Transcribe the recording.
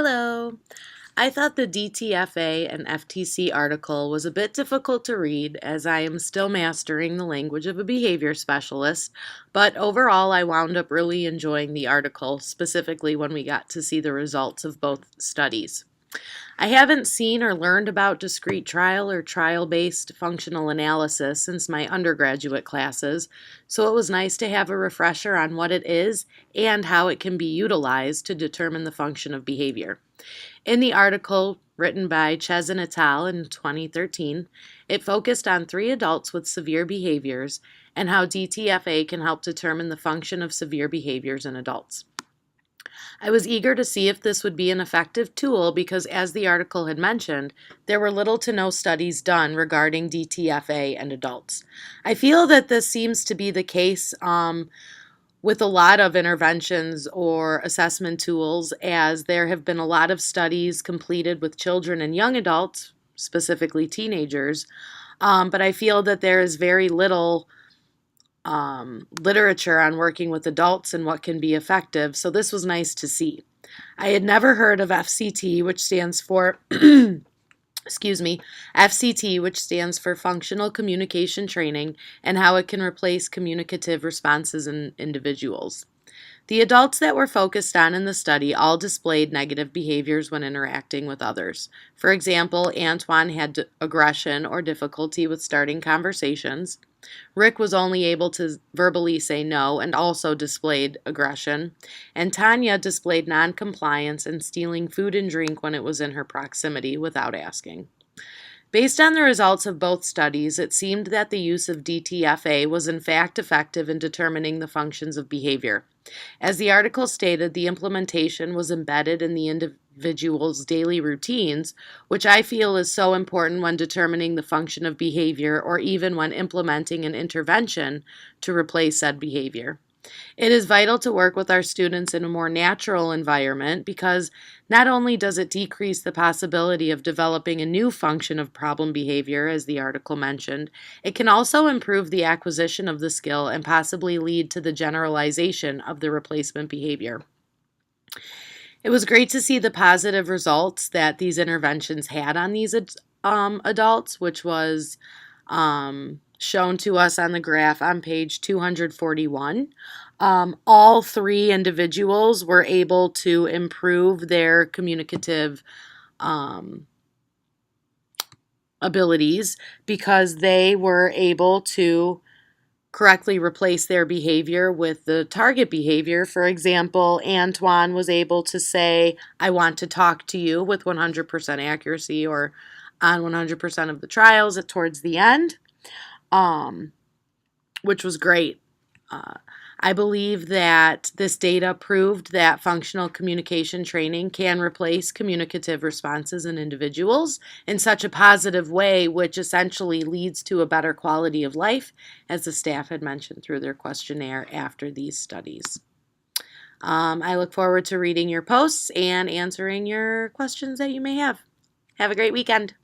Hello. I thought the DTFA and FTC article was a bit difficult to read as I am still mastering the language of a behavior specialist, but overall I wound up really enjoying the article, specifically when we got to see the results of both studies. I haven't seen or learned about discrete trial or trial-based functional analysis since my undergraduate classes, so it was nice to have a refresher on what it is and how it can be utilized to determine the function of behavior. In the article written by Chezin et al. In 2013, it focused on 3 adults with severe behaviors and how DTFA can help determine the function of severe behaviors in adults. I was eager to see if this would be an effective tool because, as the article had mentioned, there were little to no studies done regarding DTFA and adults. I feel that this seems to be the case with a lot of interventions or assessment tools, as there have been a lot of studies completed with children and young adults, specifically teenagers, but I feel that there is very little literature on working with adults and what can be effective, so this was nice to see. I had never heard of FCT, which stands for FCT, which stands for Functional Communication Training, and how it can replace communicative responses in individuals. The adults that were focused on in the study all displayed negative behaviors when interacting with others. For example, Antoine had aggression or difficulty with starting conversations. Rick was only able to verbally say no and also displayed aggression. And Tanya displayed noncompliance and stealing food and drink when it was in her proximity without asking. Based on the results of both studies, it seemed that the use of DTFA was in fact effective in determining the functions of behavior. As the article stated, the implementation was embedded in the individual's daily routines, which I feel is so important when determining the function of behavior or even when implementing an intervention to replace said behavior. It is vital to work with our students in a more natural environment because not only does it decrease the possibility of developing a new function of problem behavior, as the article mentioned, it can also improve the acquisition of the skill and possibly lead to the generalization of the replacement behavior. It was great to see the positive results that these interventions had on these adults, which was shown to us on the graph on page 241. All 3 individuals were able to improve their communicative abilities because they were able to correctly replace their behavior with the target behavior. For example, Antoine was able to say, "I want to talk to you," with 100% accuracy or on 100% of the trials towards the end. Which was great. I believe that this data proved that functional communication training can replace communicative responses in individuals in such a positive way, which essentially leads to a better quality of life, as the staff had mentioned through their questionnaire after these studies. I look forward to reading your posts and answering your questions that you may have. Have a great weekend.